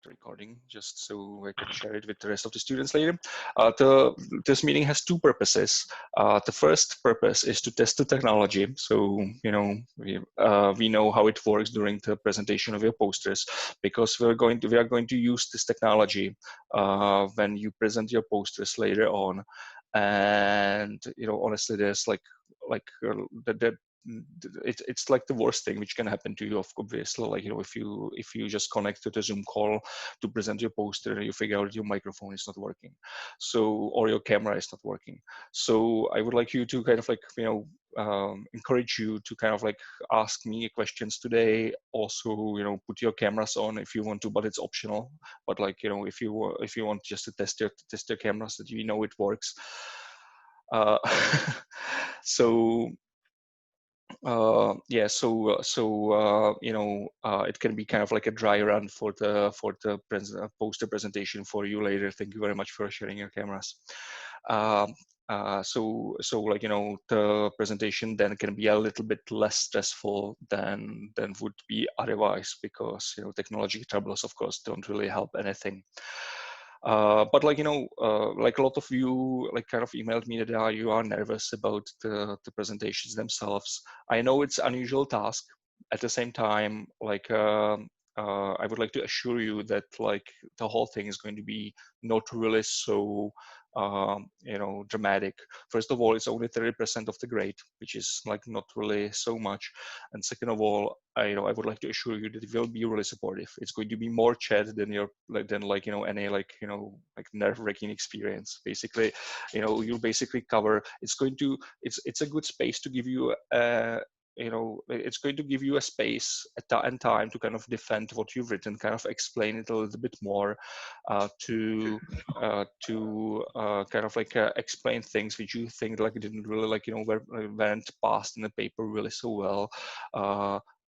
recording just so I can share it with the rest of the students later. This meeting has two purposes. The first purpose is to test the technology. So, we know how it works during the presentation of your posters, because we are going to use this technology when you present your posters later on. And, honestly, there's that it's like the worst thing which can happen to you, obviously. Like, if you just connect to the Zoom call to present your poster and you figure out your microphone is not working, so, or your camera is not working. So I would like you to kind of like, encourage you to kind of like ask me questions today. Also, put your cameras on if you want to, but it's optional. But like, if you want just to test your cameras, that it works. uh, so yeah, it can be kind of like a dry run for the poster presentation for you later. Thank you very much for sharing your cameras. So like, the presentation then can be a little bit less stressful than would be otherwise, because technology troubles, of course, don't really help anything. But like, like a lot of you like kind of emailed me that you are nervous about the presentations themselves. I know it's an unusual task. At the same time, like, I would like to assure you that like the whole thing is going to be not really so dramatic. First of all, it's only 30% of the grade, which is like not really so much. And second of all, I would like to assure you that it will be really supportive. It's going to be more chat than any like nerve-wracking experience. Basically, you'll basically cover. It's a good space to give you it's going to give you a space and time to kind of defend what you've written, kind of explain it a little bit more, to kind of like explain things which you think like didn't really went past in the paper really so well.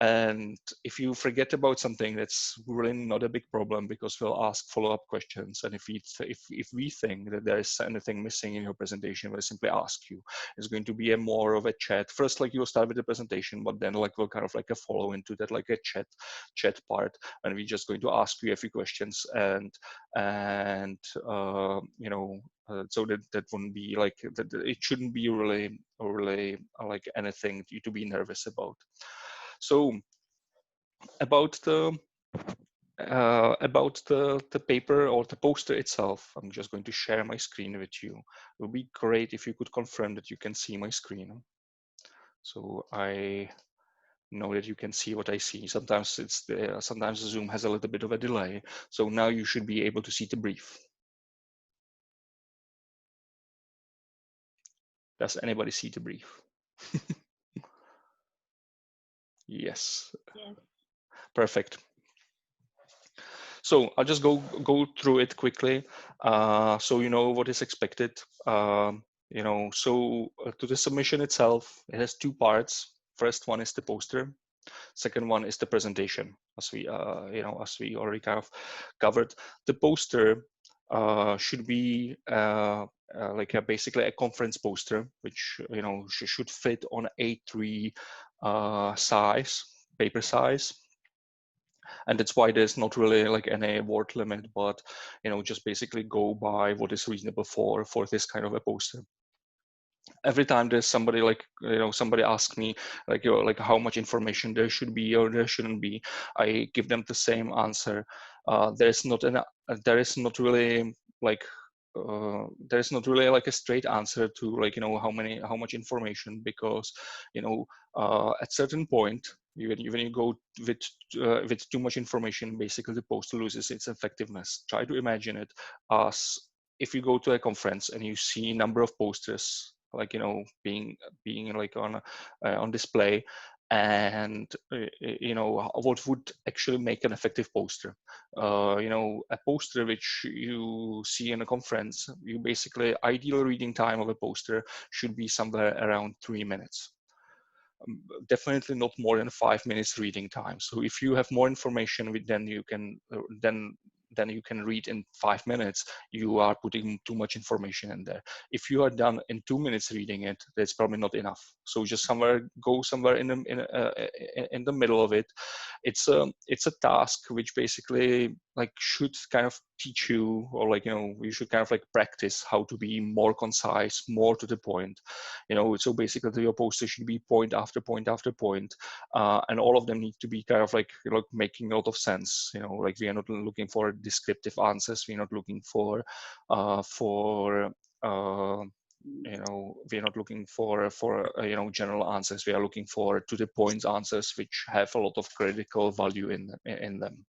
And if you forget about something, that's really not a big problem, because we'll ask follow-up questions. And if we think that there is anything missing in your presentation, we'll simply ask you. It's going to be a more of a chat. First, like, you'll start with the presentation, but then like we'll kind of like a follow into that, like a chat part, and we're just going to ask you a few questions. So that wouldn't be like that. It shouldn't be really like anything to be nervous about. So about the paper or the poster itself, I'm just going to share my screen with you. It would be great if you could confirm that you can see my screen. So I know that you can see what I see. Sometimes sometimes Zoom has a little bit of a delay. So now you should be able to see the brief. Does anybody see the brief? Yes. Yes. Perfect. So I'll just go through it quickly, so you know what is expected. To the submission itself, it has two parts. First one is the poster. Second one is the presentation, as we already kind of covered. The poster should be like basically a conference poster, which should fit on A3 size, paper size. And that's why there's not really like any word limit, but just basically go by what is reasonable for this kind of a poster. Every time there's somebody like somebody asks me like how much information there should be or there shouldn't be, I give them the same answer. There is not really like there's not really like a straight answer to like how much information, because at certain point when you go with too much information, basically the poster loses its effectiveness. Try to imagine it as if you go to a conference and you see a number of posters like being like on display, and what would actually make an effective poster. A poster which you see in a conference, you basically, ideal reading time of a poster should be somewhere around 3 minutes. Definitely not more than 5 minutes reading time. So if you have more information, then you can then than you can read in 5 minutes, you are putting too much information in there. If you are done in 2 minutes reading it, that's probably not enough. So just go somewhere in the middle of it. It's a task which basically like should kind of teach you, or like, you know, you should kind of like practice how to be more concise, more to the point. You know, so basically your poster should be point after point after point, and all of them need to be kind of like, you know, making a lot of sense. You know, like we are not looking for descriptive answers. We're not looking for you know, we're not looking for you know, general answers. We are looking for to the point answers which have a lot of critical value in them.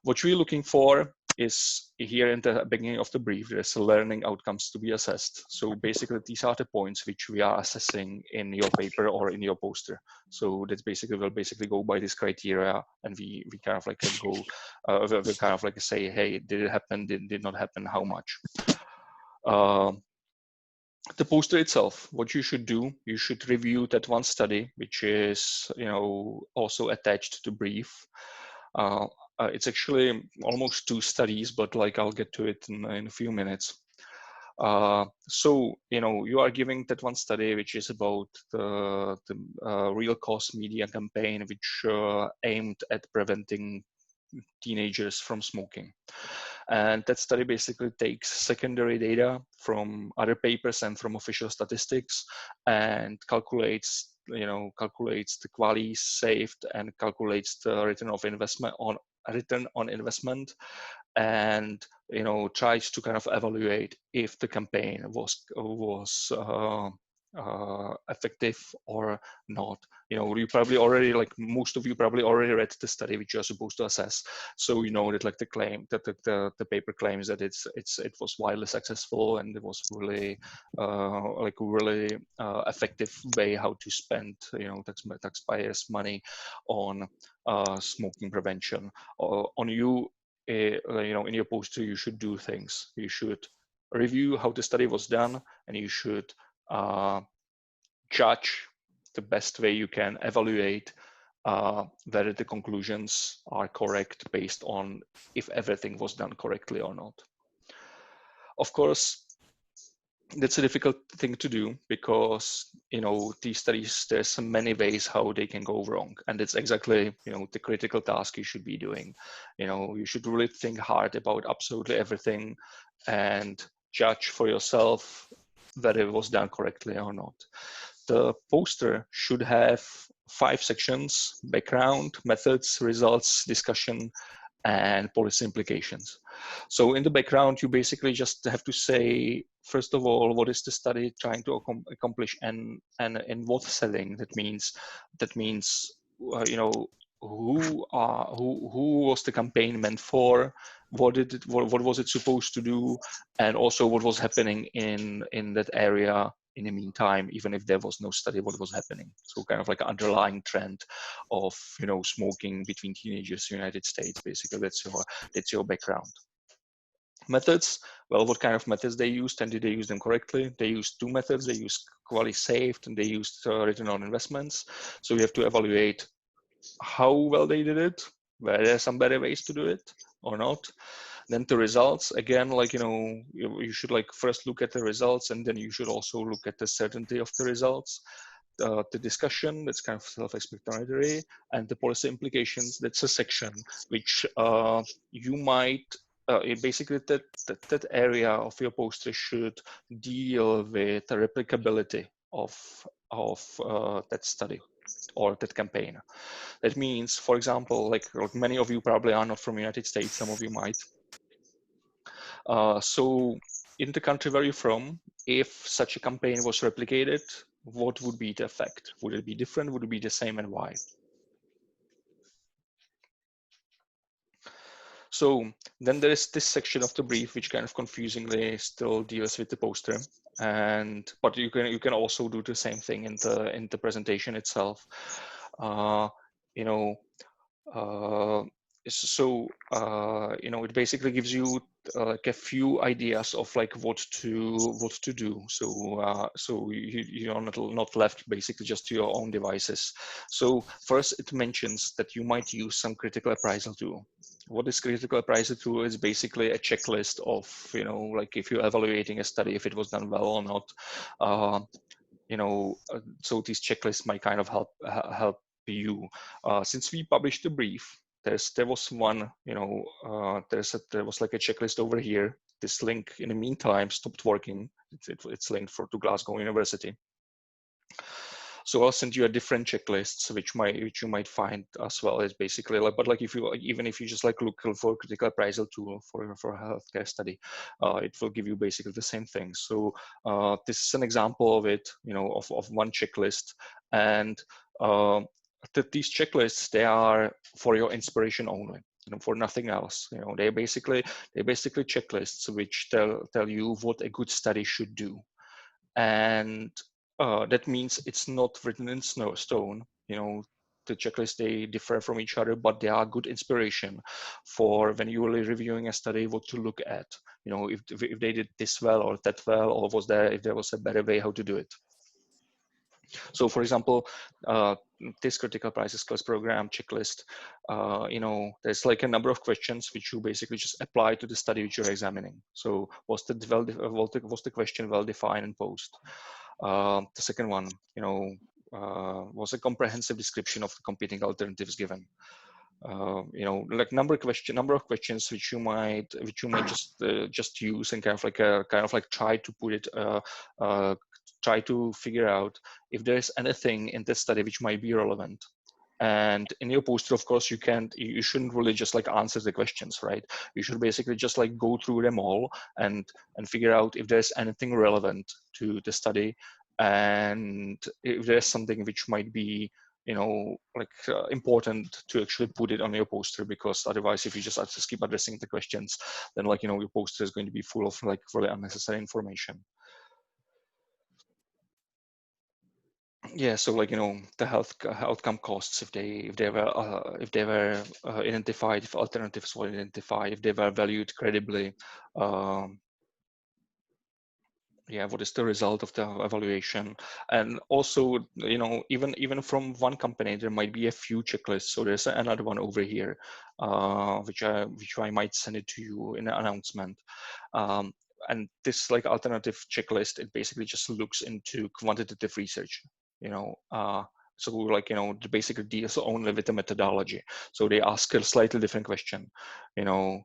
What we're looking for is here in the beginning of the brief, there's learning outcomes to be assessed. So basically these are the points which we are assessing in your paper or in your poster. So that's basically, we'll basically go by this criteria, and we kind of like go, we kind of like say, hey, did it happen? Did not happen? How much? The poster itself, what you should do, you should review that one study, which is, you know, also attached to brief. It's actually almost 2 studies, but like I'll get to it in a few minutes. So, you know, you are giving that one study, which is about the real cost media campaign, which aimed at preventing teenagers from smoking. And that study basically takes secondary data from other papers and from official statistics and calculates, you know, calculates the QALYs saved and calculates the return on investment, and, you know, tries to kind of evaluate if the campaign was effective or not. You know, you probably already, like most of you probably already read the study which you're supposed to assess, so you know that like the claim that the paper claims that it was widely successful, and it was really like really effective way how to spend, you know, taxpayers' money on smoking prevention. On you, you know, in your poster, you should do things. You should review how the study was done, and you should judge the best way you can, evaluate whether the conclusions are correct based on if everything was done correctly or not. Of course, that's a difficult thing to do because, you know, these studies, there's many ways how they can go wrong, and it's exactly, you know, the critical task you should be doing. You know, you should really think hard about absolutely everything and judge for yourself whether it was done correctly or not. The poster should have 5 sections: background, methods, results, discussion, and policy implications. So in the background, you basically just have to say, first of all, what is the study trying to accomplish, and in what setting? That means you know, who was the campaign meant for, what was it supposed to do, and also what was happening in that area in the meantime, even if there was no study, what was happening. So kind of like an underlying trend of, you know, smoking between teenagers in the United States. Basically, that's your background. Methods, well, what kind of methods they used, and did they use them correctly? They used 2 methods. They used QALY saved, and they used return on investments. So you have to evaluate how well they did it, were there some better ways to do it or not. Then the results, again, like, you know, you should like first look at the results, and then you should also look at the certainty of the results. The discussion, that's kind of self-explanatory, and the policy implications, that's a section which you might basically that area of your poster should deal with the replicability of that study or that campaign. That means, for example, like many of you probably are not from the United States, some of you might. So in the country where you're from, if such a campaign was replicated, what would be the effect? Would it be different? Would it be the same, and why? So then there is this section of the brief which kind of confusingly still deals with the poster, but you can also do the same thing in the presentation itself. You know, you know, it basically gives you like a few ideas of like what to do. So you're not left basically just to your own devices. So first, it mentions that you might use some critical appraisal tool. What this critical appraisal tool is basically a checklist of, like if you're evaluating a study, if it was done well or not. So these checklists might kind of help you. Since we published the brief, there was one, there was like a checklist over here. This link in the meantime stopped working. It's linked to Glasgow University. So I'll send you a different checklists, which you might find as well. Is basically like, but like even if you just like look for critical appraisal tool for a healthcare study, it will give you basically the same thing. So this is an example of it, of one checklist, and these checklists, they are for your inspiration only. For nothing else. They're basically checklists which tell you what a good study should do. And that means it's not written in stone. The checklists, they differ from each other, but they are good inspiration for when you're reviewing a study, what to look at. If they did this well or that well, or if there was a better way how to do it. So, for example, this critical appraisal skills program checklist, there's like a number of questions which you basically just apply to the study which you're examining. So, was the question well defined and posed? The second one, was a comprehensive description of the competing alternatives given. Like number of questions which you might just use and kind of like try to put it try to figure out if there's anything in this study which might be relevant. And in your poster, of course, you shouldn't really just like answer the questions, right? You should basically just like go through them all and figure out if there's anything relevant to the study, and if there's something which might be important to actually put it on your poster, because otherwise if you just keep addressing the questions, then your poster is going to be full of like really unnecessary information. Yeah, so the health outcome costs, if they were identified, if alternatives were identified, if they were valued credibly. Yeah, what is the result of the evaluation? And also, even from one company, there might be a few checklists. So there's another one over here, which I might send it to you in an announcement. And this like alternative checklist, it basically just looks into quantitative research. So like the basically deals only with the methodology. So they ask a slightly different question. A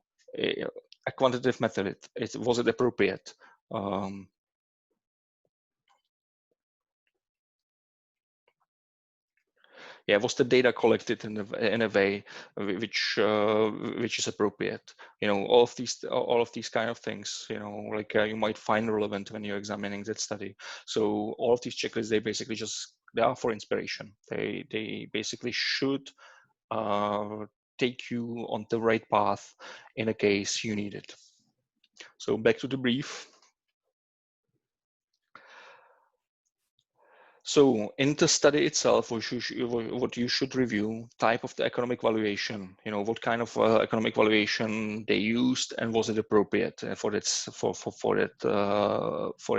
quantitative method, was it appropriate? Yeah, was the data collected in a way which is appropriate? All of these kind of things, like you might find relevant when you're examining that study. So all of these checklists, they are for inspiration. They basically should take you on the right path in a case you need it. So back to the brief. So in the study itself, what you should review, type of the economic valuation, what kind of economic valuation they used, and was it appropriate for its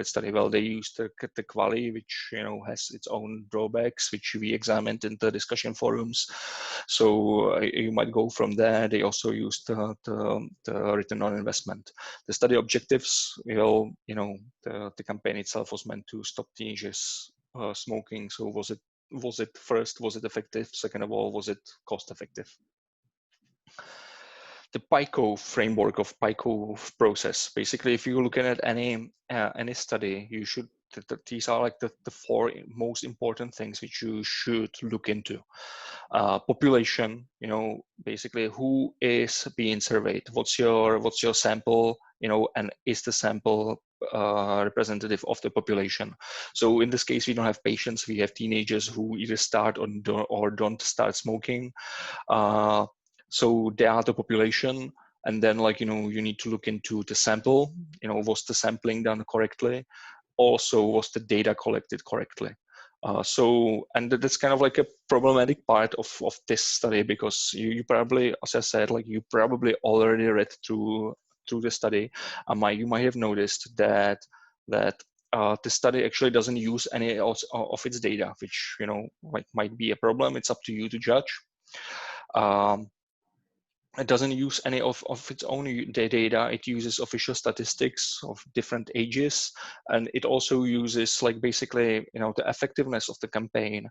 study? Well, they used the QALY, which has its own drawbacks, which we examined in the discussion forums. So you might go from there. They also used the return on investment. The study objectives, the campaign itself was meant to stop teenagers smoking. So was it effective? Second of all, was it cost effective? The PICO framework of PICO process. Basically, if you're looking at any study, you should these are like the four most important things which you should look into. Population, basically who is being surveyed, what's your sample, and is the sample representative of the population? So in this case, we don't have patients, we have teenagers who either start or don't start smoking. So they are the population. And then you need to look into the sample, was the sampling done correctly? Also, was the data collected correctly? And that's kind of like a problematic part of this study, because you probably, as I said, you probably already read through the study. You might have noticed that the study actually doesn't use any of its data, which might be a problem. It's up to you to judge. it doesn't use any of its own data. It uses official statistics of different ages, and it also uses like basically, you know, the effectiveness of the campaign,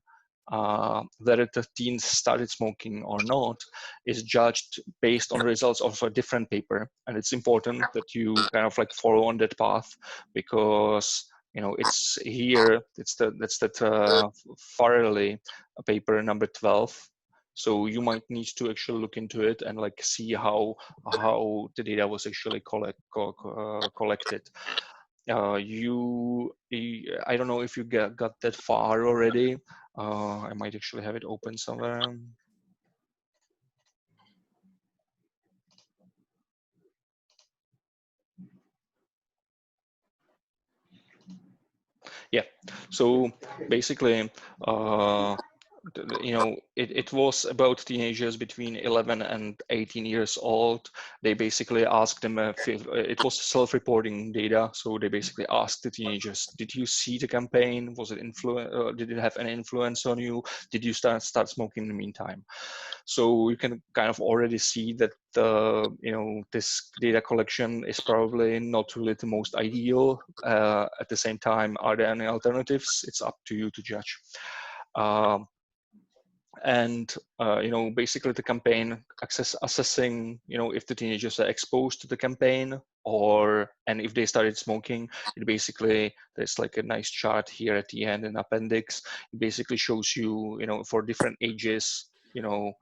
whether the teens started smoking or not, is judged based on results of a different paper. And it's important that you kind of like follow on that path, because you know it's here. That's that Farrelly paper number 12. So you might need to actually look into it and like see how the data was actually collected. I don't know if you got that far already. I might actually have it open somewhere. Yeah. So basically, you know, it was about teenagers between 11 and 18 years old. They basically asked them if it was self-reporting data. So they basically asked the teenagers, did you see the campaign? Was it did it have any influence on you? Did you start smoking in the meantime? So you can kind of already see that you know, this data collection is probably not really the most ideal. At the same time, are there any alternatives? It's up to you to judge. And you know, basically the campaign assessing, you know, if the teenagers are exposed to the campaign, and if they started smoking. It basically, there's like a nice chart here at the end, an appendix. It basically shows you, you know, for different ages, you know,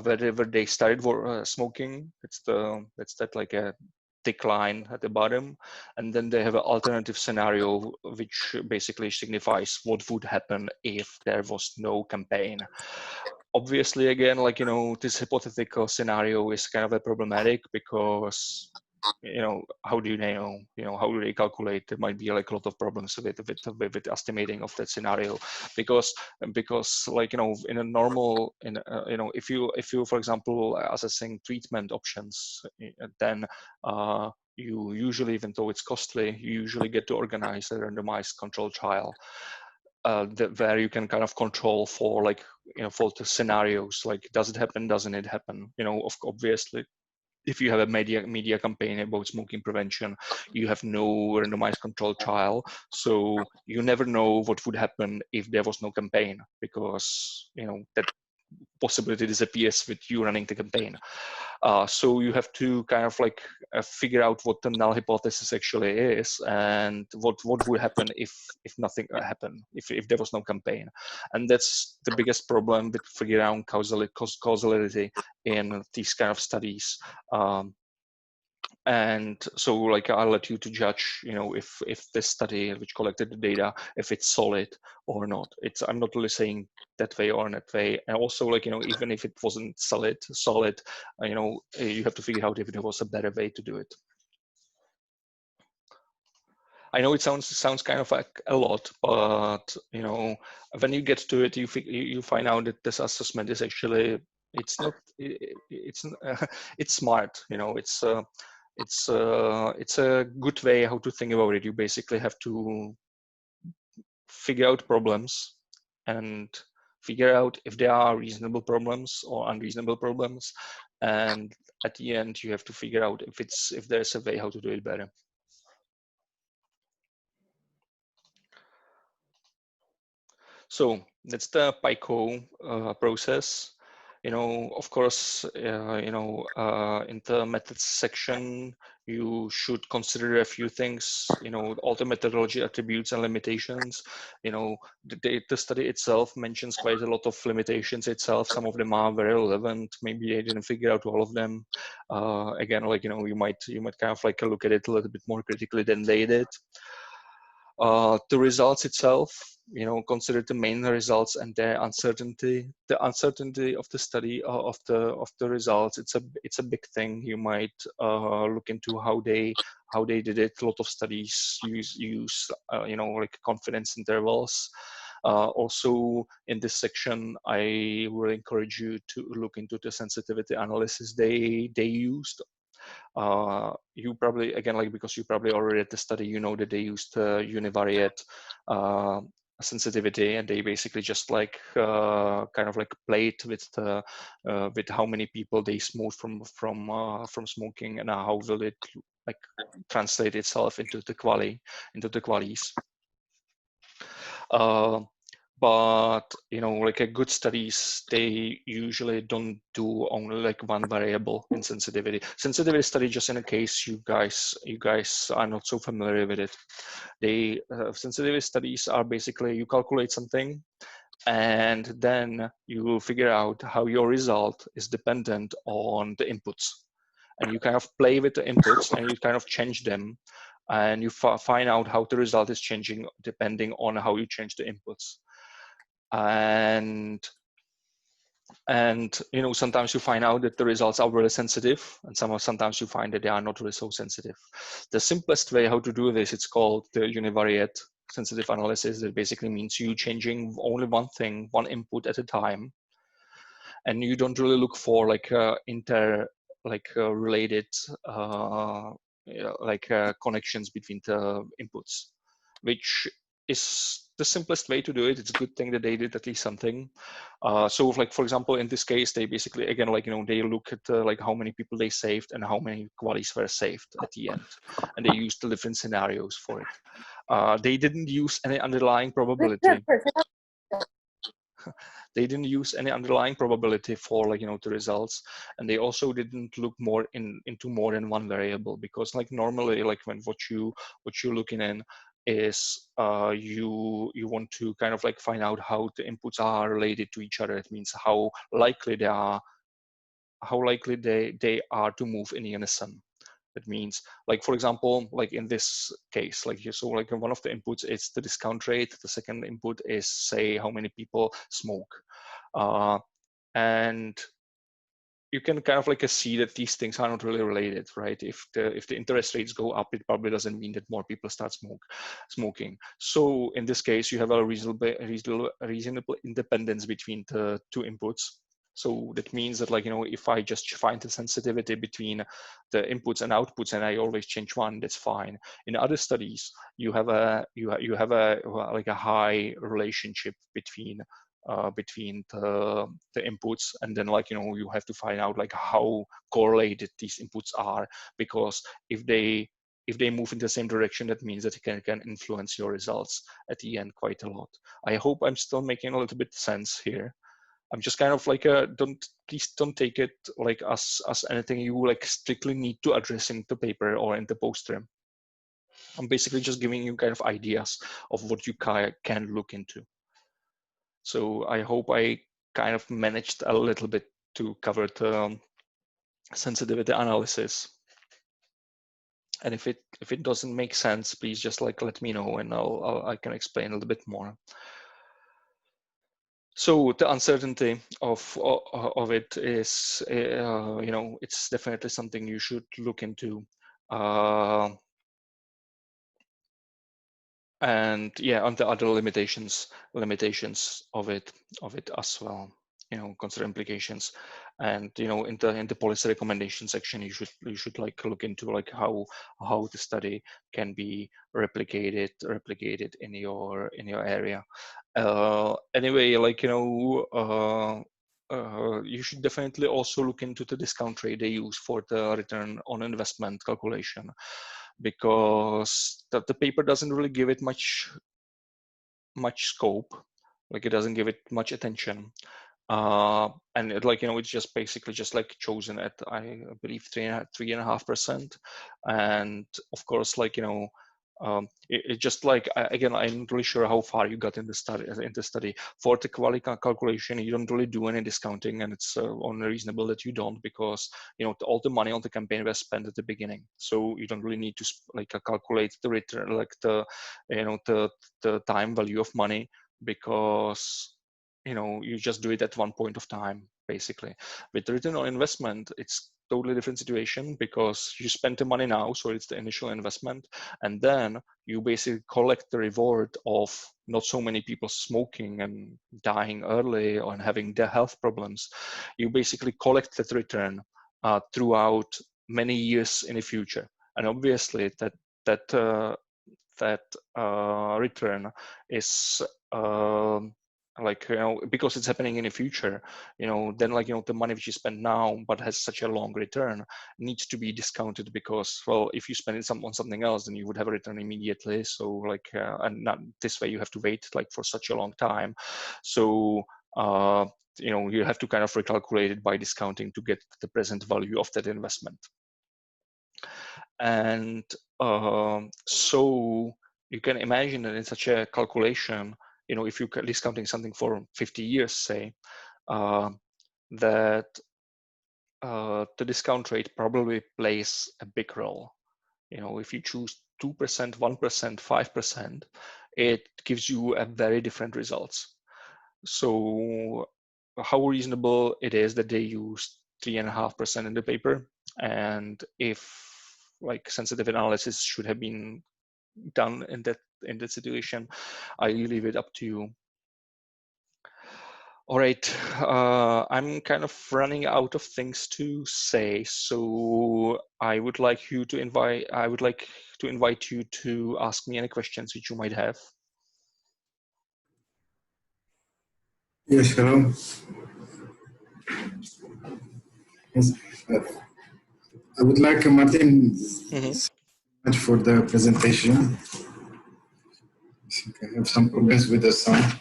wherever they started smoking. That's that like a thick line at the bottom, and then they have an alternative scenario which basically signifies what would happen if there was no campaign. Obviously, again, like, you know, this hypothetical scenario is kind of a problematic, because, you know, how do you know, how do they calculate? There might be like a lot of problems with estimating of that scenario, because like, you know, in a normal, you know, if you for example assessing treatment options, then you usually, even though it's costly, you usually get to organize a randomized controlled trial, where you can kind of control for, like, you know, for the scenarios, like, does it happen, doesn't it happen? You know, obviously, if you have a media campaign about smoking prevention, you have no randomized controlled trial, so you never know what would happen if there was no campaign, because, you know, that possibility disappears with you running the campaign. So you have to kind of like figure out what the null hypothesis actually is, and what would happen if nothing happened, if there was no campaign. And that's the biggest problem with figuring out causality in these kind of studies. And so, like, I'll let you to judge, you know, if this study which collected the data, if it's solid or not. I'm not really saying that way or that way. And also, like, you know, even if it wasn't solid, you know, you have to figure out if there was a better way to do it. I know it sounds kind of like a lot, but, you know, when you get to it, you find out that this assessment is actually, it's not, it's smart, you know. It's a good way how to think about it. You basically have to figure out problems and figure out if there are reasonable problems or unreasonable problems, and at the end you have to figure out if there's a way how to do it better. So that's the PICO process. You know, of course, you know, in the methods section, you should consider a few things, you know, all the methodology attributes and limitations. You know, the study itself mentions quite a lot of limitations itself. Some of them are very relevant. Maybe I didn't figure out all of them. Again, like, you know, you might kind of like look at it a little bit more critically than they did. The results itself, you know, consider the main results and their uncertainty. The uncertainty of the study, of the results, it's a big thing. You might look into how they did it. A lot of studies use you know, like confidence intervals. Also, in this section, I will encourage you to look into the sensitivity analysis they used. You probably, again, like, because you probably already read the study, you know that they used univariate sensitivity, and they basically just like kind of like played with how many people they smoked from smoking, and how will it like translate itself into the qualities. But like a good studies, they usually don't do only like one variable in sensitivity. Sensitivity study, just in a case you guys are not so familiar with it, they sensitivity studies are basically you calculate something, and then you will figure out how your result is dependent on the inputs, and you kind of play with the inputs and you kind of change them, and you find out how the result is changing depending on how you change the inputs. And sometimes you find out that the results are really sensitive, and sometimes you find that they are not really so sensitive. The simplest way how to do this, it's called the univariate sensitive analysis. That basically means you changing only one thing, one input at a time, and you don't really look for like related connections between the inputs, which is the simplest way to do it. It's a good thing that they did at least something. So like, for example, in this case, they basically, again, like, they look at like how many people they saved and how many qualities were saved at the end. And they used the different scenarios for it. They didn't use any underlying probability. They didn't use any underlying probability for like the results, and they also didn't look more into more than one variable, because like normally like when what you're looking in is you want to kind of like find out how the inputs are related to each other. It means how likely they are to move in unison. That means, like, for example, like in this case, like so like one of the inputs is the discount rate. The second input is, say, how many people smoke. And you can kind of like see that these things are not really related, right? If the interest rates go up, it probably doesn't mean that more people start smoking. So in this case, you have a reasonable independence between the two inputs. So that means that, like, if I just find the sensitivity between the inputs and outputs and I always change one, that's fine. In other studies, you have a like a high relationship between the inputs, and then like you have to find out like how correlated these inputs are, because if they move in the same direction, that means that it can influence your results at the end quite a lot. I hope I'm still making a little bit sense here. I'm just kind of like please don't take it like as anything you like strictly need to address in the paper or in the poster. I'm basically just giving you kind of ideas of what you can look into. So I hope I kind of managed a little bit to cover the sensitivity analysis. And if it doesn't make sense, please just like let me know, and I can explain a little bit more. So the uncertainty of it is, it's definitely something you should look into. And yeah, on the other limitations of it as well, consider implications. And in the policy recommendation section, you should like look into like how the study can be replicated in your area. Anyway, like you should definitely also look into the discount rate they use for the return on investment calculation, because the paper doesn't really give it much scope. Like, it doesn't give it much attention. And it, like, it's just basically just like chosen at, I believe, 3.5%. And of course, like, it just like, again, I'm not really sure how far you got in the study. For the quality calculation, you don't really do any discounting, and it's only reasonable that you don't, because all the money on the campaign was spent at the beginning, so you don't really need to like calculate the return, like the the time value of money, because you just do it at one point of time, basically. With return on investment, it's totally different situation, because you spend the money now, so it's the initial investment, and then you basically collect the reward of not so many people smoking and dying early or having their health problems. You basically collect that return throughout many years in the future, and obviously that that return is like, because it's happening in the future, then like, the money which you spend now but has such a long return needs to be discounted, because, well, if you spend it on something else, then you would have a return immediately. So like, and not this way, you have to wait like for such a long time. So you have to kind of recalculate it by discounting to get the present value of that investment. And so you can imagine that in such a calculation, if you're discounting something for 50 years, say, that the discount rate probably plays a big role. If you choose 2%, 1%, 5%, it gives you a very different results. So how reasonable it is that they use 3.5% in the paper, and if like sensitive analysis should have been done in that situation, I leave it up to you. All right, I'm kind of running out of things to say, so I would like to invite you to ask me any questions which you might have. Yes, hello. Yes, I would like Martin much for the presentation. I think I have some problems with the sound.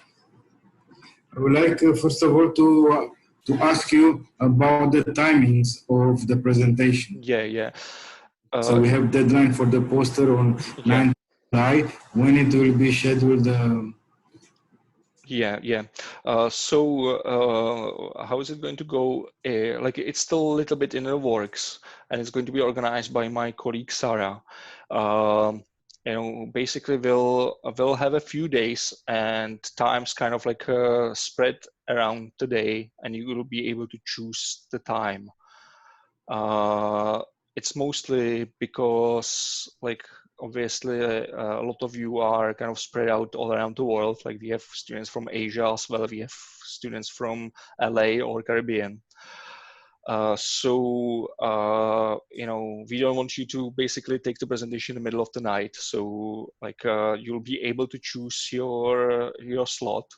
I would like, first of all, to ask you about the timings of the presentation. Yeah. So we have deadline for the poster on 9th July. When it will be scheduled? Yeah. So how is it going to go? Like, it's still a little bit in the works, and it's going to be organized by my colleague Sarah. Basically we'll have a few days and times kind of like spread around the day, and you will be able to choose the time. It's mostly because, like, obviously a lot of you are kind of spread out all around the world. Like, we have students from Asia as well, we have students from LA or Caribbean. So we don't want you to basically take the presentation in the middle of the night. So like, you'll be able to choose your slot.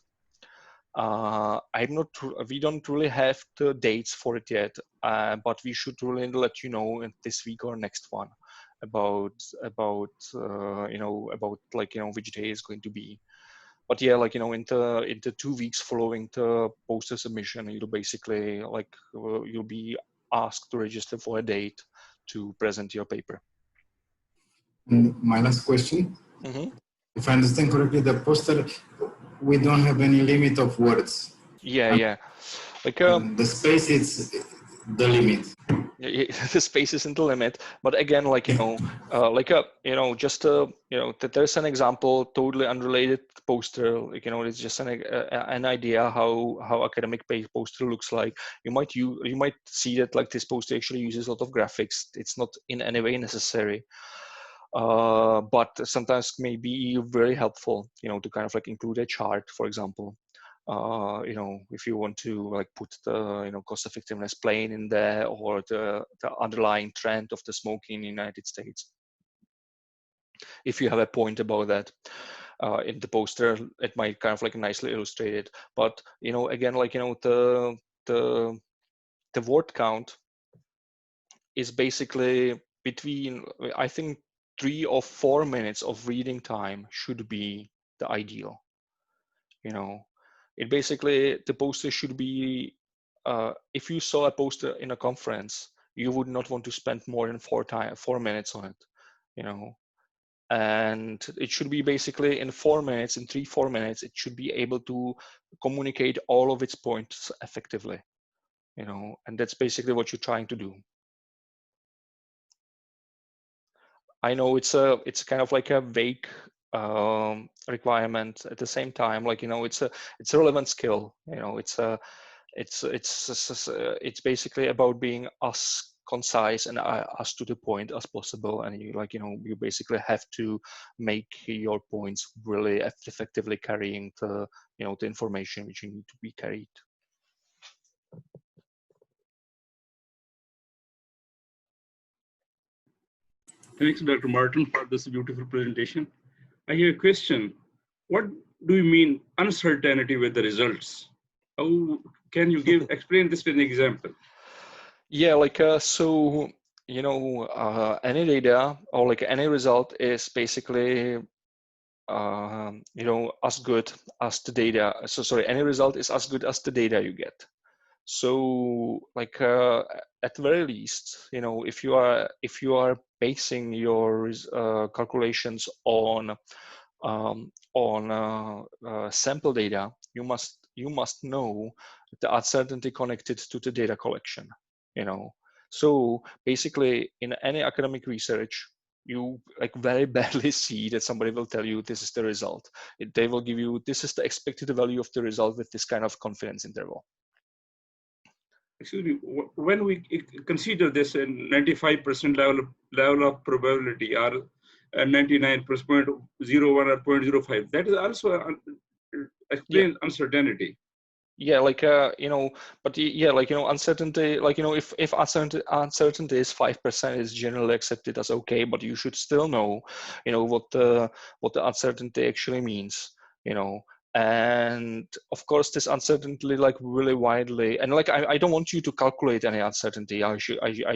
We don't really have the dates for it yet, but we should really let you know in this week or next one about which day is going to be. But yeah, like, in the 2 weeks following the poster submission, you'll basically you'll be asked to register for a date to present your paper. My last question. If I understand correctly, the poster, we don't have any limit of words. Yeah. Like, the space is the limit. The space isn't the limit, but again, like, there's an example, totally unrelated poster. Like, it's just an idea how academic poster looks like. You might see that, like, this poster actually uses a lot of graphics. It's not in any way necessary, but sometimes may be very helpful, to kind of like include a chart, for example. If you want to like put the cost effectiveness plane in there, or the underlying trend of the smoking in the United States. If you have a point about that in the poster, it might kind of like nicely illustrate it. But again, like, the word count is basically between, I think, 3 or 4 minutes of reading time should be the ideal. It basically, the poster should be, if you saw a poster in a conference, you would not want to spend more than 4 minutes on it, and it should be basically in 4 minutes, in 3-4 minutes, it should be able to communicate all of its points effectively, and that's basically what you're trying to do. I know it's kind of like a vague requirement. At the same time, like, it's a relevant skill. It's basically about being as concise and as to the point as possible, and you basically have to make your points really effectively carrying the the information which you need to be carried. Thanks, Dr. Martin, for this beautiful presentation. I have a question. What do you mean uncertainty with the results? How can you explain this with an example? Yeah, like so, you know, any data or like any result is basically, you know, as good as the data. So sorry, any result is as good as the data you get. So like at the very least, you know, if you are basing your calculations on sample data, you must know the uncertainty connected to the data collection, you know. So basically in any academic research, you like very barely see that somebody will tell you this is the result. They will give you this is the expected value of the result with this kind of confidence interval. Excuse me, when we consider this a 95% level of probability or 99.01 or 0.05, that is also explains uncertainty. Yeah, like you know, but yeah, like you know, uncertainty, like you know, if uncertainty is 5%, is generally accepted as okay, but you should still know, you know, what the uncertainty actually means, you know. And of course, this uncertainty like really widely, and like I don't want you to calculate any uncertainty. I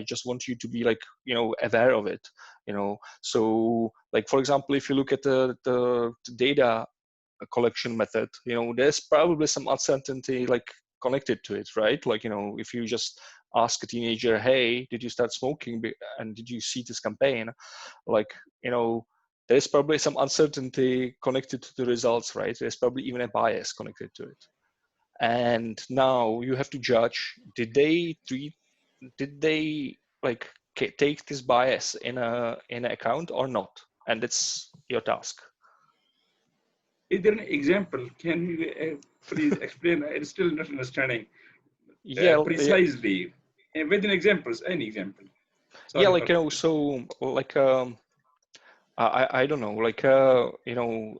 just want you to be like, you know, aware of it, you know. So like for example, if you look at the data collection method, you know, there's probably some uncertainty like connected to it, right? Like, you know, if you just ask a teenager, hey, did you start smoking and did you see this campaign, like, you know, there's probably some uncertainty connected to the results, right? There's probably even a bias connected to it. And now you have to judge, did they like take this bias in account or not? And it's your task. Is there an example? Can you please explain? I'm still not understanding precisely. And with an examples, any example. Sorry, yeah, like you know, so like I don't know, like you know,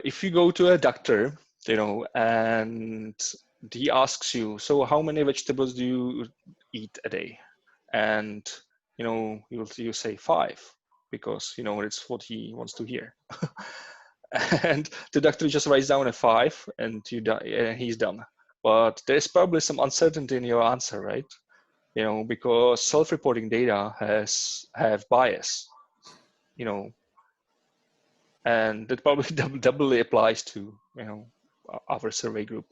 if you go to a doctor, you know, and he asks you, so how many vegetables do you eat a day? And you know, you say 5, because you know it's what he wants to hear. And the doctor just writes down a 5, and he's done. But there's probably some uncertainty in your answer, right? You know, because self-reporting data have bias, you know, and that probably doubly applies to, you know, our survey group.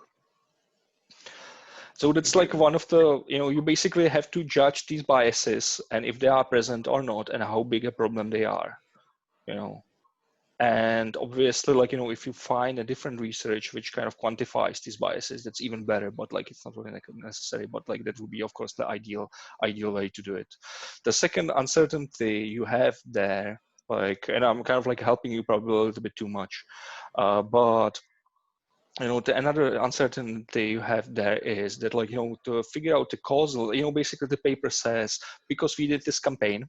So that's like one of the, you know, you basically have to judge these biases and if they are present or not and how big a problem they are, you know. And obviously, like, you know, if you find a different research which kind of quantifies these biases, that's even better, but like it's not really necessary, but like that would be of course the ideal way to do it. The second uncertainty you have there, like, and I'm kind of like helping you probably a little bit too much, but you know, another uncertainty you have there is that, like, you know, to figure out the causal, you know, basically the paper says, because we did this campaign,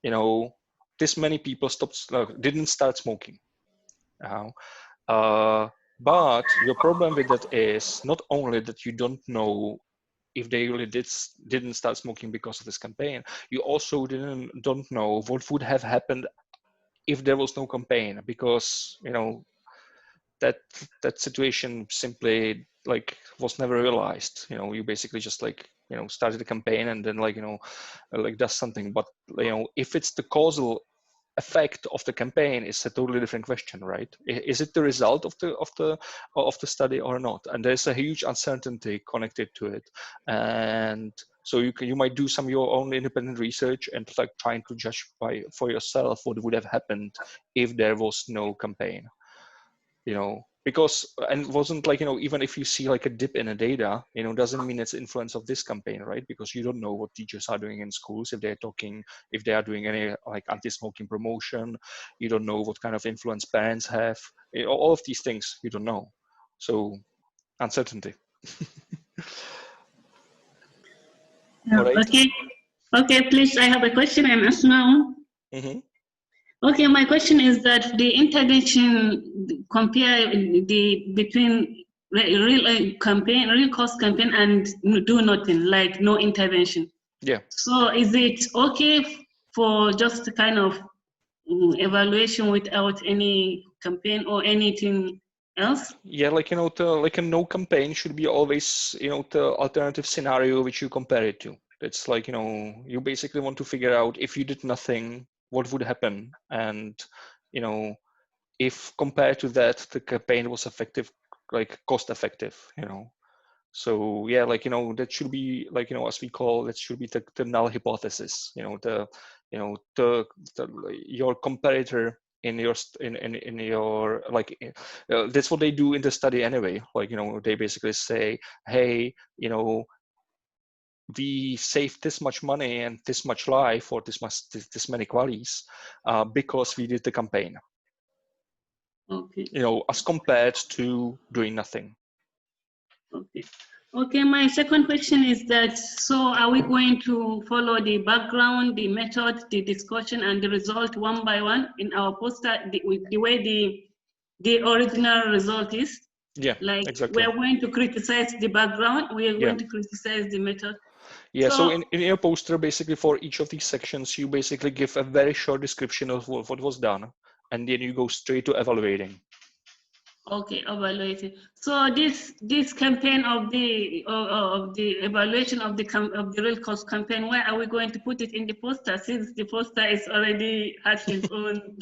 you know, this many people didn't start smoking. But your problem with that is not only that you don't know if they really didn't start smoking because of this campaign, you also don't know what would have happened if there was no campaign, because, you know, that situation simply like was never realized. You know, you basically just like, you know, started a campaign and then like, you know, like does something. But, you know, if it's the causal effect of the campaign is a totally different question, right? Is it the result of the study or not? And there's a huge uncertainty connected to it. And so you might do some of your own independent research and like trying to judge for yourself what would have happened if there was no campaign. You know, because, and it wasn't like, you know, even if you see like a dip in a data, you know, doesn't mean it's influence of this campaign, right? Because you don't know what teachers are doing in schools, if they are doing any like anti-smoking promotion, you don't know what kind of influence parents have, you know, all of these things you don't know. So uncertainty. Right. Okay, please, I have a question and answer now. Okay, my question is that the intervention compare between real campaign, real cost campaign, and do nothing, like no intervention. Yeah. So is it okay for just kind of evaluation without any campaign or anything else? Yeah, like, you know, like a no campaign should be always, you know, the alternative scenario which you compare it to. It's like, you know, you basically want to figure out if you did nothing, what would happen? And, you know, if compared to that, the campaign was effective, like cost effective, you know. So yeah, like, you know, that should be like, you know, as we call, that should be the null hypothesis, you know, your comparator in your in your like that's what they do in the study anyway. Like, you know, they basically say, hey, you know, we saved this much money and this much life or this many qualities because we did the campaign. Okay. You know, as compared to doing nothing. Okay. Okay, my second question is that, so are we going to follow the background, the method, the discussion, and the result one by one in our poster, the way the original result is? Yeah, like exactly. we're going to criticize the background, we are going to criticize the method. Yeah, so in your poster, basically for each of these sections, you basically give a very short description of what was done, and then you go straight to evaluating. Okay, evaluating. So this campaign of the evaluation of the real cost campaign, where are we going to put it in the poster, since the poster is already has its own?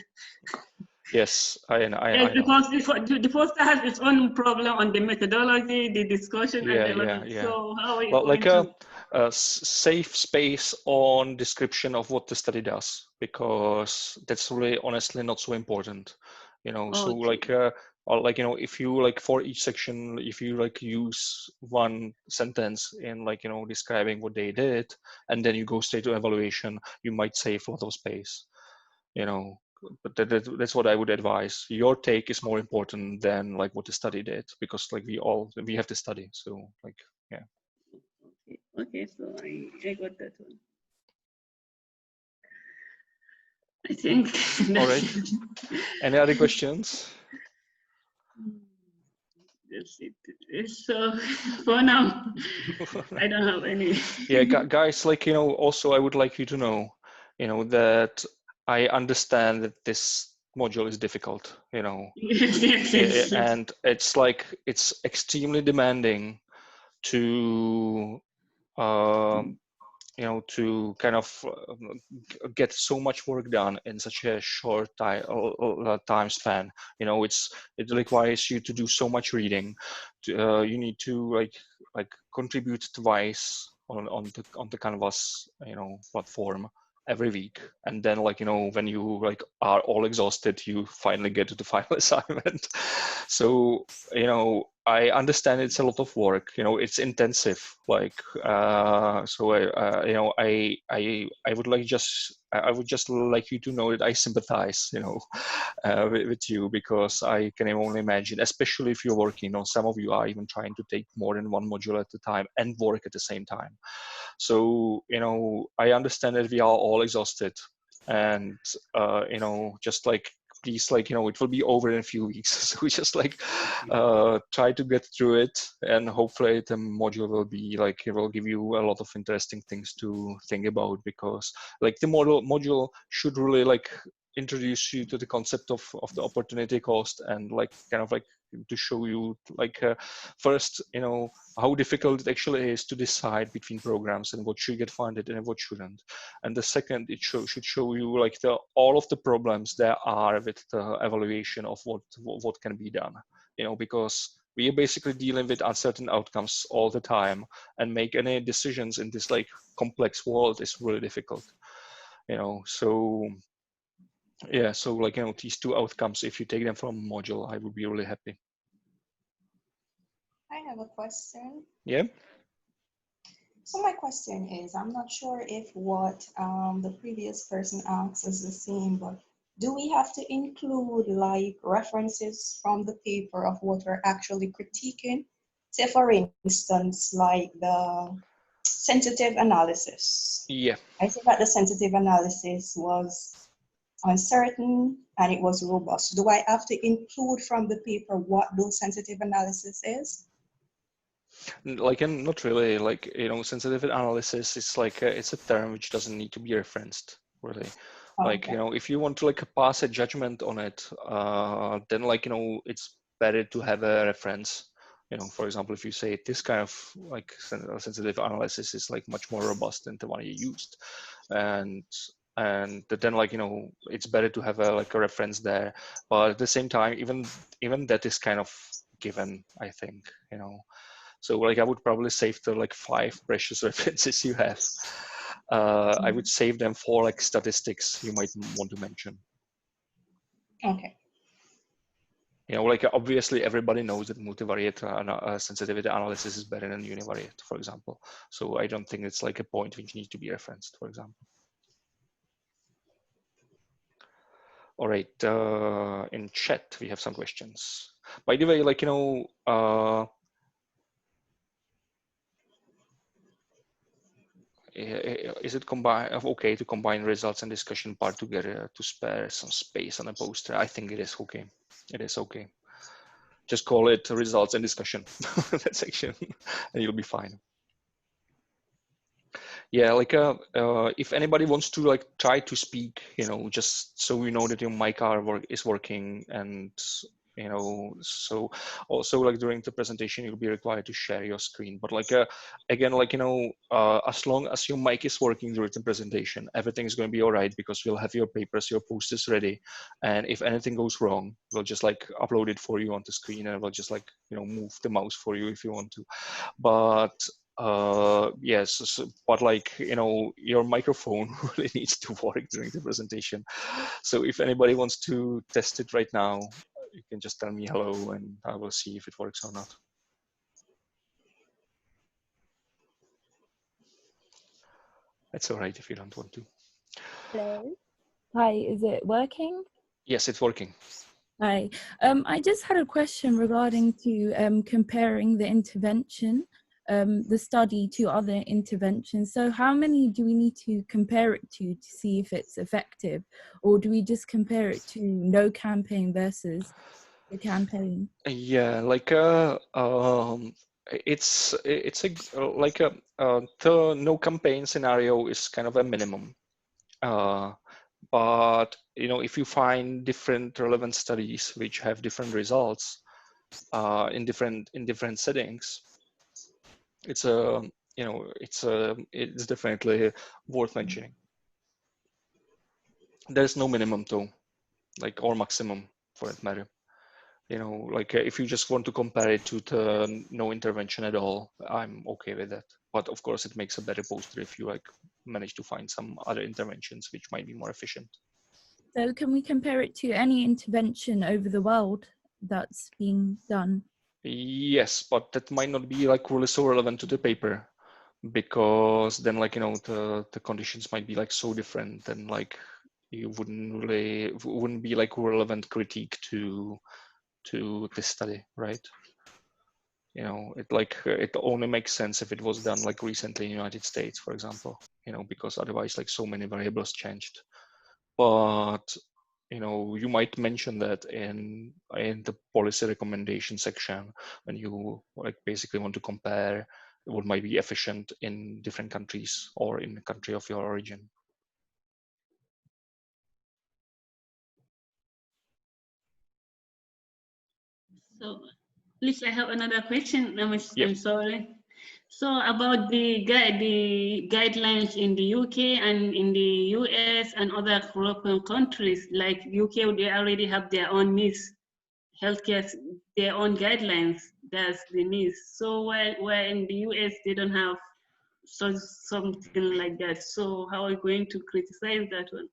Yes, I know. Yes, because the poster has its own problem on the methodology, the discussion, and everything. So how are we like going a safe space on description of what the study does, because that's really honestly not so important, you know. So like or like, you know, if you like for each section, if you like use one sentence in like, you know, describing what they did, and then you go straight to evaluation, you might save a lot of space, you know. But that's what I would advise. Your take is more important than like what the study did, because like we have to study. So like, yeah. Okay, so I got that one. I think. All right. Any other questions? That's it. So for now, I don't have any. Yeah, guys, like, you know, also I would like you to know, you know, that I understand that this module is difficult, you know. Yes. And it's like, it's extremely demanding to you know, to kind of get so much work done in such a short time span. You know, it requires you to do so much reading. You need to like contribute twice on the Canvas, you know, platform every week, and then like, you know, when you like are all exhausted, you finally get to the final assignment. So, you know, I understand it's a lot of work, you know, it's intensive, like so you know, I would like I would just like you to know that I sympathize, you know, with you, because I can only imagine, especially if you're working on, some of you are even trying to take more than one module at a time and work at the same time. So, you know, I understand that we are all exhausted, and you know, just like, please, like, you know, it will be over in a few weeks. So we just like try to get through it, and hopefully the module will be like, it will give you a lot of interesting things to think about, because like the module should really like introduce you to the concept of the opportunity cost, and like kind of like to show you like first, you know, how difficult it actually is to decide between programs and what should get funded and what shouldn't. And the second, it should show you like all of the problems there are with the evaluation of what can be done, you know, because we are basically dealing with uncertain outcomes all the time, and make any decisions in this like complex world is really difficult, you know. So yeah, so like, you know, these two outcomes, if you take them from a module, I would be really happy. I have a question. Yeah. So my question is, I'm not sure if what the previous person asked is the same, but do we have to include like references from the paper of what we're actually critiquing? Say for instance, like the sensitive analysis. Yeah. I think that the sensitive analysis was uncertain and it was robust. Do I have to include from the paper what those sensitive analysis is? Like, and not really, like, you know, sensitive analysis is like it's a term which doesn't need to be referenced, really. Like, Okay. you know, if you want to like pass a judgment on it, then like, you know, it's better to have a reference. You know, for example, if you say this kind of like sensitive analysis is like much more robust than the one you used, and then like, you know, it's better to have a like a reference there. But at the same time, even that is kind of given, I think, you know. So like I would probably save the like 5 precious references you have. I would save them for like statistics you might want to mention. Okay. You know, like obviously everybody knows that multivariate sensitivity analysis is better than univariate, for example. So I don't think it's like a point which needs to be referenced, for example. All right, in chat we have some questions. By the way, like, you know, is it okay to combine results and discussion part together to spare some space on a poster? I think it is okay. It is okay. Just call it results and discussion that section, and you'll be fine. Yeah, like if anybody wants to like try to speak, you know, just so we know that your mic is working, and you know, so also like during the presentation you'll be required to share your screen. But like again, like, you know, as long as your mic is working during the presentation, everything is going to be all right, because we'll have your papers, your posters ready, and if anything goes wrong, we'll just like upload it for you on the screen, and we'll just like, you know, move the mouse for you if you want to. But yes, but like, you know, your microphone really needs to work during the presentation. So if anybody wants to test it right now, you can just tell me hello and I will see if it works or not. It's all right if you don't want to. Hello. Hi, is it working? Yes, it's working. Hi. I just had a question regarding to comparing the intervention, the study to other interventions. So how many do we need to compare it to see if it's effective? Or do we just compare it to no campaign versus the campaign? Yeah, like it's a like the no campaign scenario is kind of a minimum. But you know, if you find different relevant studies which have different results in different settings, it's a, you know, it's definitely worth mentioning. There's no minimum though, like, or maximum for that matter. You know, like if you just want to compare it to the no intervention at all, I'm okay with that. But of course, it makes a better poster if you like manage to find some other interventions which might be more efficient. So can we compare it to any intervention over the world that's being done? Yes, but that might not be like really so relevant to the paper, because then, like, you know, the conditions might be like so different, then like you wouldn't be like relevant critique to this study, right? You know, it only makes sense if it was done like recently in the United States, for example, you know, because otherwise like so many variables changed. But you know, you might mention that in the policy recommendation section when you like basically want to compare what might be efficient in different countries or in the country of your origin. So, please, I have another question. Yep. I'm sorry. So about the guidelines in the UK and in the US and other European countries, like UK, they already have their own needs, healthcare, their own guidelines. That's the needs. So where in the US they don't have something like that. So how are you going to criticize that one?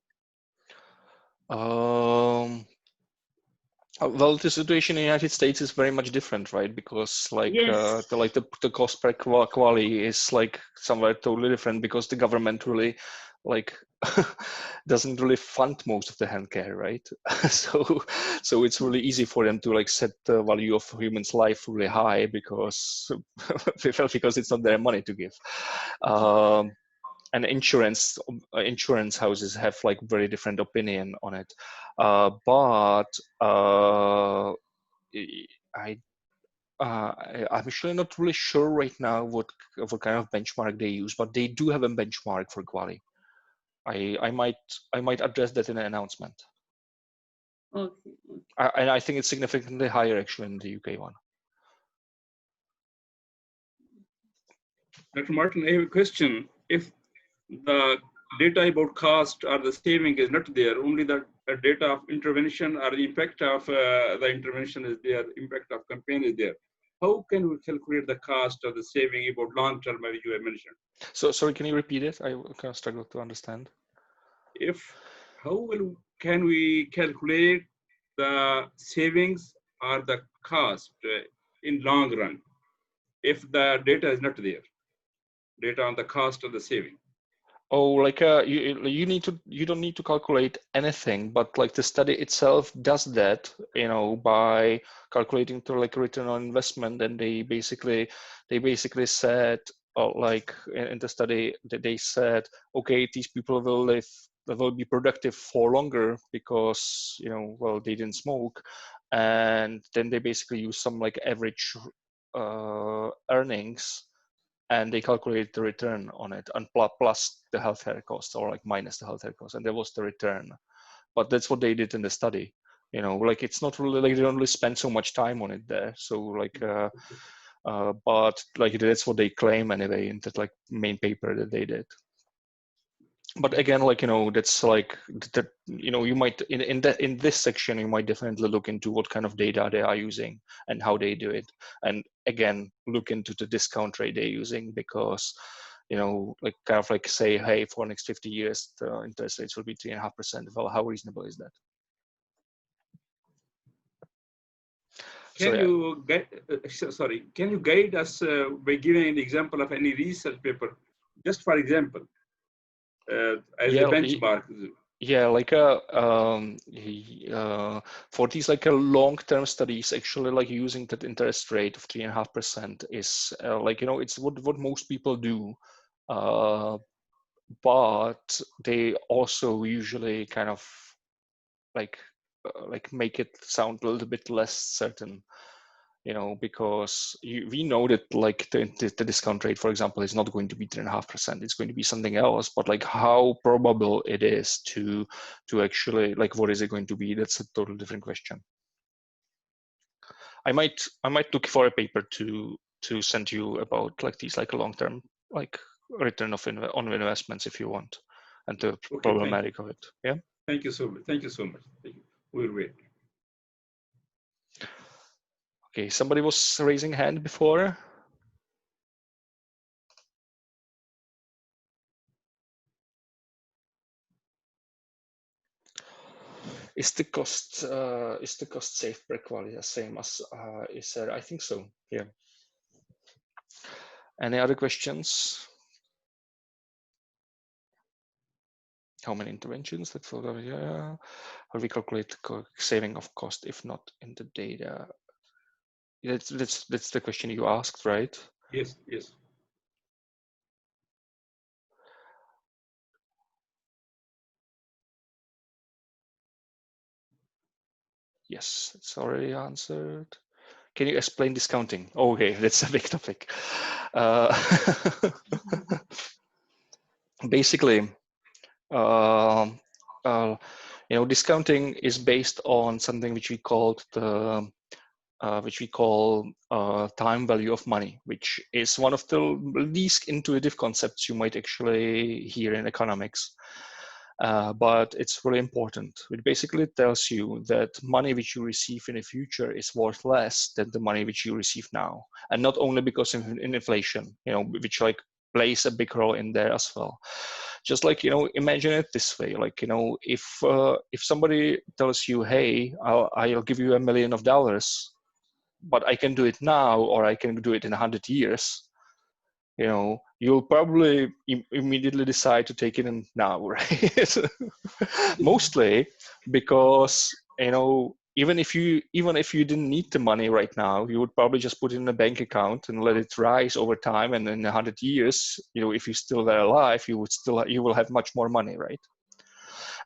Well, the situation in the United States is very much different, right? Because like Yes. the cost per quality is like somewhere totally different, because the government really like doesn't really fund most of the healthcare, right? so it's really easy for them to like set the value of human's life really high, because it's not their money to give. And insurance houses have like very different opinion on it, but I'm actually not really sure right now what kind of benchmark they use, but they do have a benchmark for quality. I might address that in an announcement. Okay. And I think it's significantly higher actually in the UK one. Dr. Martin, I have a question. If the data about cost or the saving is not there, only the data of intervention or the impact of the intervention is there, impact of campaign is there, how can we calculate the cost of the saving about long term, as you have mentioned? So sorry, can you repeat it? I kind of struggle to understand. Can we calculate the savings or the cost in long run if the data is not there? Data on the cost of the saving. Oh, like you don't need to calculate anything, but like the study itself does that, by calculating to like return on investment. And they basically said, like in the study that they said, okay, these people will be productive for longer because well, they didn't smoke, and then they basically use some like average earnings, and they calculate the return on it, and plus the healthcare costs, or like minus the healthcare costs, and there was the return. But that's what they did in the study. Like it's not really like they don't really spend so much time on it there. So like, but like that's what they claim anyway in that like main paper that they did. But again, like that's like that. You might in this section you might definitely look into what kind of data they are using and how they do it, and again look into the discount rate they're using, because like kind of like say, hey, for the next 50 years the interest rates will be 3.5%. Well, how reasonable is that? Can you guide us by giving an example of any research paper, just for example? As a benchmark. Yeah, like for these like a long-term studies, actually like using that interest rate of 3.5% is like it's what most people do, but they also usually kind of like make it sound a little bit less certain. Because we know that like the discount rate, for example, is not going to be 3.5%. It's going to be something else. But like how probable it is to actually like what is it going to be? That's a totally different question. I might look for a paper to send you about like these like a long-term like return on investments if you want, and the problematic of it. Yeah. Thank you so much. Thank you so much. Thank you. We'll wait. Okay, somebody was raising hand before. Is the cost saved per quality the same as is there? I think so. Yeah. Any other questions? How many interventions? That's all. Yeah. How do we calculate the saving of cost if not in the data? That's the question you asked, right? Yes. Yes. Yes, it's already answered. Can you explain discounting? Oh, okay, that's a big topic. Basically, discounting is based on something which we call time value of money, which is one of the least intuitive concepts you might actually hear in economics. But it's really important. It basically tells you that money which you receive in the future is worth less than the money which you receive now, and not only because of inflation, which like plays a big role in there as well. Just like imagine it this way: like if somebody tells you, "Hey, I'll give you $1 million, but I can do it now, or I can do it in 100 years." You'll probably immediately decide to take it in now, right? Mostly because even if you didn't need the money right now, you would probably just put it in a bank account and let it rise over time, and in 100 years, if you're still there alive, you will have much more money, right?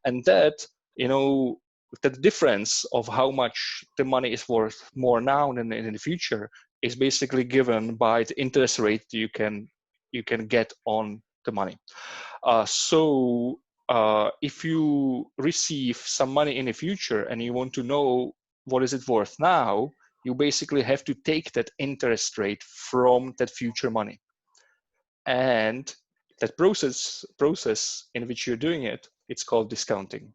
And that the difference of how much the money is worth more now than in the future is basically given by the interest rate you can get on the money. So if you receive some money in the future and you want to know what is it worth now, you basically have to take that interest rate from that future money. And that process in which you're doing it, it's called discounting.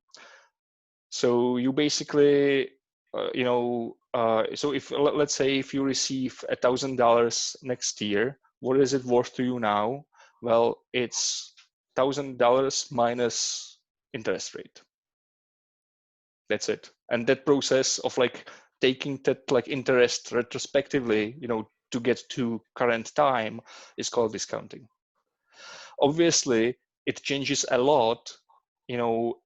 So you basically, so if, let's say, if you receive $1,000 next year, what is it worth to you now? Well, it's $1,000 minus interest rate. That's it. And that process of like taking that like interest retrospectively, to get to current time is called discounting. Obviously, it changes a lot,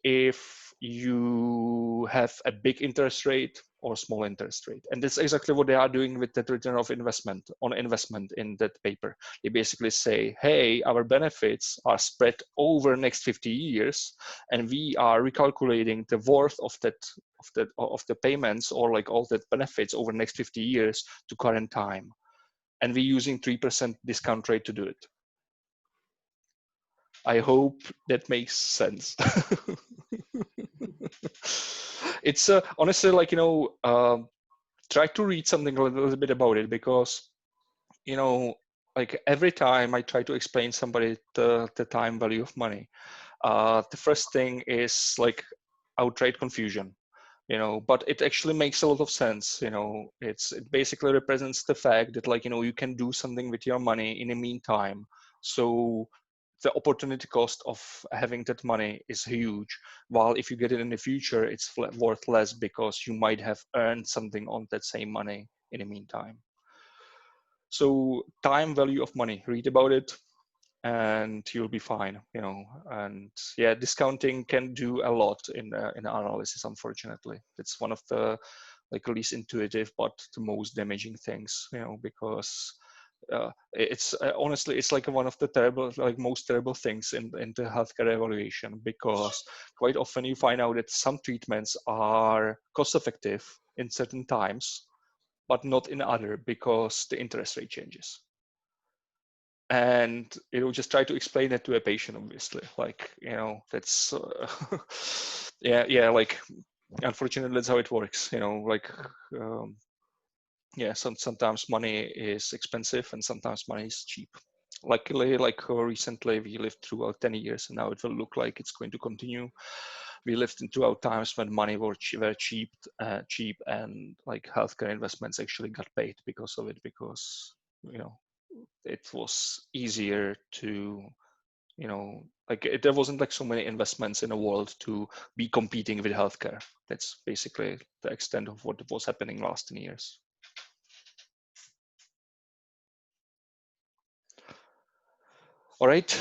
if you have a big interest rate or small interest rate. And that's exactly what they are doing with that return of investment on investment in that paper. They basically say, hey, our benefits are spread over next 50 years, and we are recalculating the worth of the payments or like all that benefits over next 50 years to current time. And we're using 3% discount rate to do it. I hope that makes sense. It's honestly like, try to read something a little bit about it, because, like every time I try to explain somebody the time value of money, the first thing is like outright confusion, but it actually makes a lot of sense. It basically represents the fact that like, you can do something with your money in the meantime. So the opportunity cost of having that money is huge, while if you get it in the future, it's worth less because you might have earned something on that same money in the meantime. So time value of money, read about it and you'll be fine, and yeah, discounting can do a lot in analysis. Unfortunately, it's one of the like least intuitive but the most damaging things, because it's honestly, it's like one of the most terrible things in the healthcare evaluation, because quite often you find out that some treatments are cost effective in certain times, but not in other, because the interest rate changes. And just try to explain it to a patient, obviously, like, that's yeah, like unfortunately that's how it works, like yeah, sometimes money is expensive and sometimes money is cheap. Luckily, like recently we lived throughout 10 years and now it will look like it's going to continue. We lived throughout times when money were cheap and like healthcare investments actually got paid because of it, because it was easier to like there wasn't like so many investments in the world to be competing with healthcare. That's basically the extent of what was happening last 10 years. All right.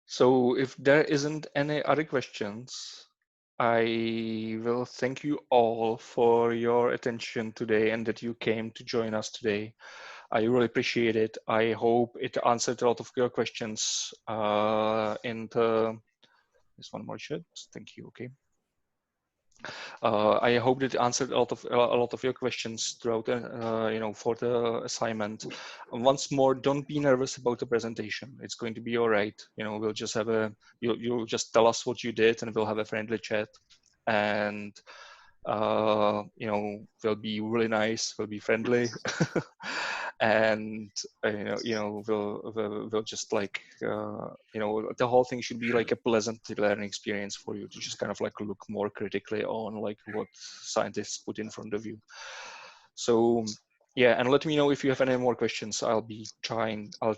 So if there isn't any other questions, I will thank you all for your attention today and that you came to join us today. I really appreciate it. I hope it answered a lot of your questions. There's one more shot. Thank you. Okay. I hope that answered a lot of your questions throughout, for the assignment. And once more, don't be nervous about the presentation. It's going to be all right. We'll just have you'll just tell us what you did, and we'll have a friendly chat. And we'll be really nice. We'll be friendly, and we'll just like the whole thing should be like a pleasant learning experience for you to just kind of like look more critically on like what scientists put in front of you. So yeah, and let me know if you have any more questions. I'll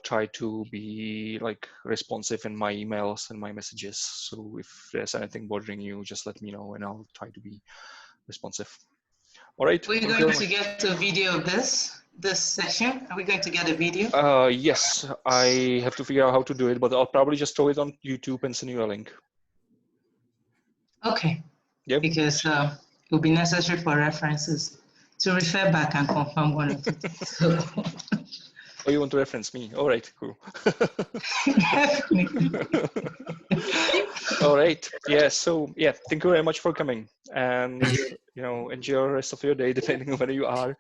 try to be like responsive in my emails and my messages. So if there's anything bothering you, just let me know and I'll try to be responsive. All right. We're going to get a video of this session. Are we going to get a video? Yes, I have to figure out how to do it, but I'll probably just throw it on YouTube and send you a link. Okay. Yep. Because it will be necessary for references to refer back and confirm one of it. So. Oh, you want to reference me? All right, cool. Definitely. All right. Yeah. So yeah, thank you very much for coming, and enjoy the rest of your day, depending on where you are,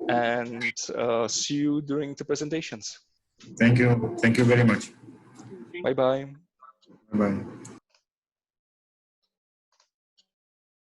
and see you during the presentations. Thank you. Thank you very much. Bye bye. Bye.